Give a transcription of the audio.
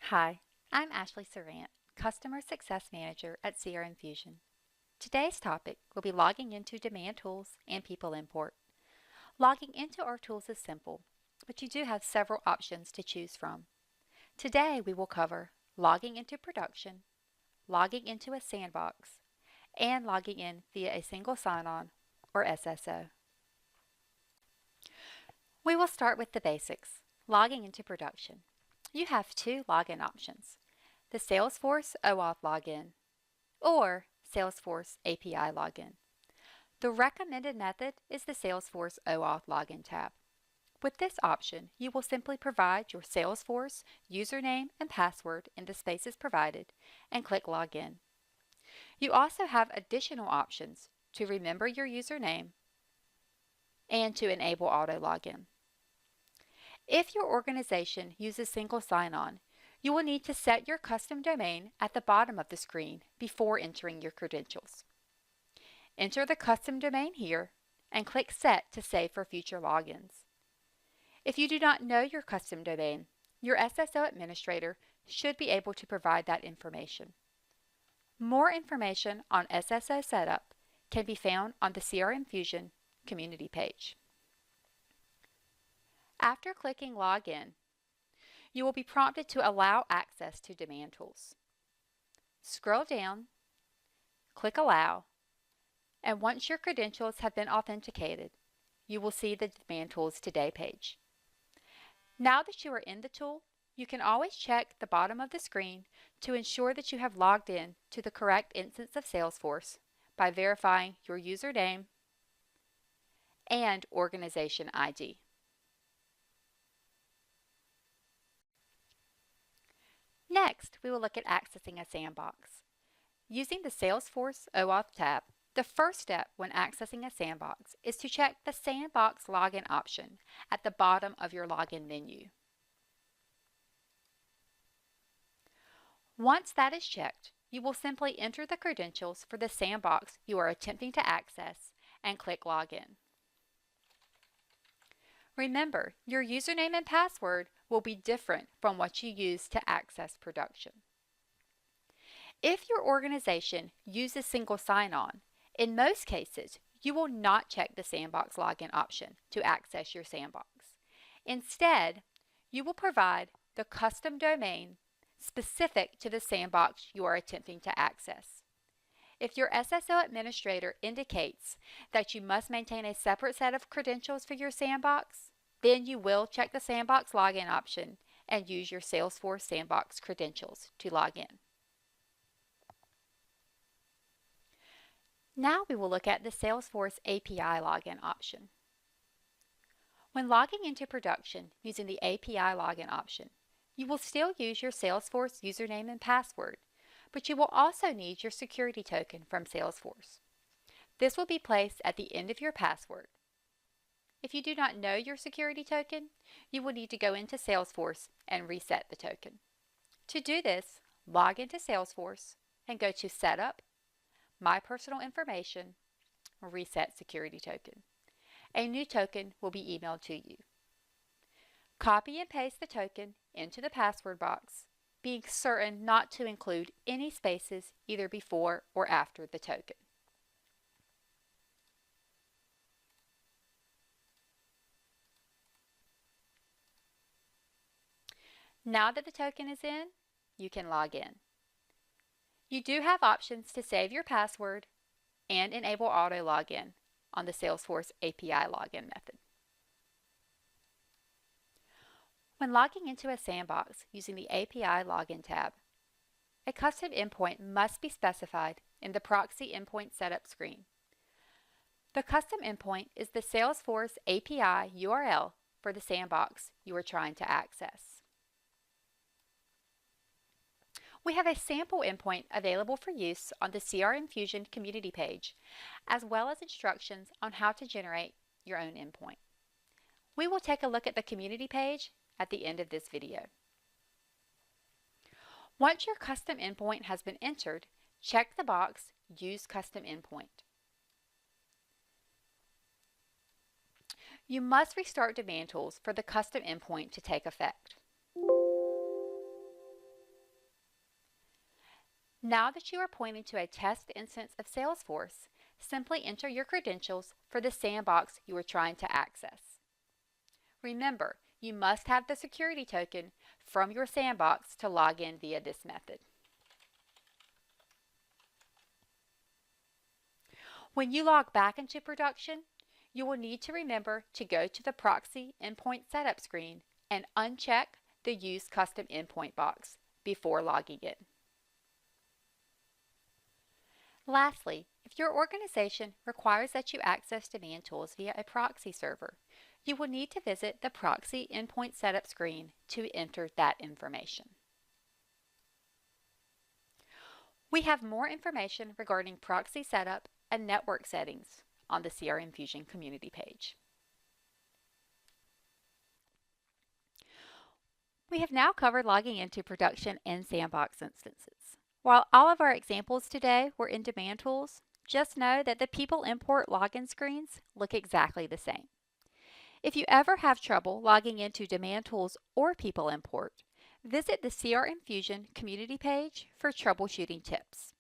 Hi, I'm Ashley Sarant, Customer Success Manager at CRMfusion. Today's topic will be logging into DemandTools and PeopleImport. Logging into our tools is simple, but you do have several options to choose from. Today we will cover logging into production, logging into a sandbox, and logging in via a single sign-on or SSO. We will start with the basics, logging into production. You have two login options, the Salesforce OAuth login or Salesforce API login. The recommended method is the Salesforce OAuth login tab. With this option, you will simply provide your Salesforce username and password in the spaces provided and click Login. You also have additional options to remember your username and to enable auto login. If your organization uses single sign-on, you will need to set your custom domain at the bottom of the screen before entering your credentials. Enter the custom domain here and click Set to save for future logins. If you do not know your custom domain, your SSO administrator should be able to provide that information. More information on SSO setup can be found on the CRMfusion community page. After clicking Login, you will be prompted to allow access to DemandTools. Scroll down, click Allow, and once your credentials have been authenticated, you will see the DemandTools Today page. Now that you are in the tool, you can always check the bottom of the screen to ensure that you have logged in to the correct instance of Salesforce by verifying your username and organization ID. Next, we will look at accessing a sandbox. Using the Salesforce OAuth tab, the first step when accessing a sandbox is to check the Sandbox Login option at the bottom of your login menu. Once that is checked, you will simply enter the credentials for the sandbox you are attempting to access and click Login. Remember, your username and password will be different from what you use to access production. If your organization uses single sign-on, in most cases, you will not check the Sandbox Login option to access your sandbox. Instead, you will provide the custom domain specific to the sandbox you are attempting to access. If your SSO administrator indicates that you must maintain a separate set of credentials for your sandbox, then you will check the Sandbox Login option and use your Salesforce Sandbox credentials to log in. Now we will look at the Salesforce API login option. When logging into production using the API login option, you will still use your Salesforce username and password, but you will also need your security token from Salesforce. This will be placed at the end of your password. If you do not know your security token, you will need to go into Salesforce and reset the token. To do this, log into Salesforce and go to Setup, My Personal Information, Reset Security Token. A new token will be emailed to you. Copy and paste the token into the password box, being certain not to include any spaces either before or after the token. Now that the token is in, you can log in. You do have options to save your password and enable auto login on the Salesforce API login method. When logging into a sandbox using the API login tab, a custom endpoint must be specified in the proxy endpoint setup screen. The custom endpoint is the Salesforce API URL for the sandbox you are trying to access. We have a sample endpoint available for use on the CRMfusion community page, as well as instructions on how to generate your own endpoint. We will take a look at the community page at the end of this video. Once your custom endpoint has been entered, check the box Use Custom Endpoint. You must restart DemandTools for the custom endpoint to take effect. Now that you are pointing to a test instance of Salesforce, simply enter your credentials for the sandbox you are trying to access. Remember, you must have the security token from your sandbox to log in via this method. When you log back into production, you will need to remember to go to the Proxy Endpoint Setup screen and uncheck the Use Custom Endpoint box before logging in. Lastly, if your organization requires that you access DemandTools via a proxy server, you will need to visit the Proxy Endpoint Setup screen to enter that information. We have more information regarding proxy setup and network settings on the CRMfusion community page. We have now covered logging into production and sandbox instances. While all of our examples today were in DemandTools, just know that the PeopleImport login screens look exactly the same. If you ever have trouble logging into DemandTools or PeopleImport, visit the CRMfusion community page for troubleshooting tips.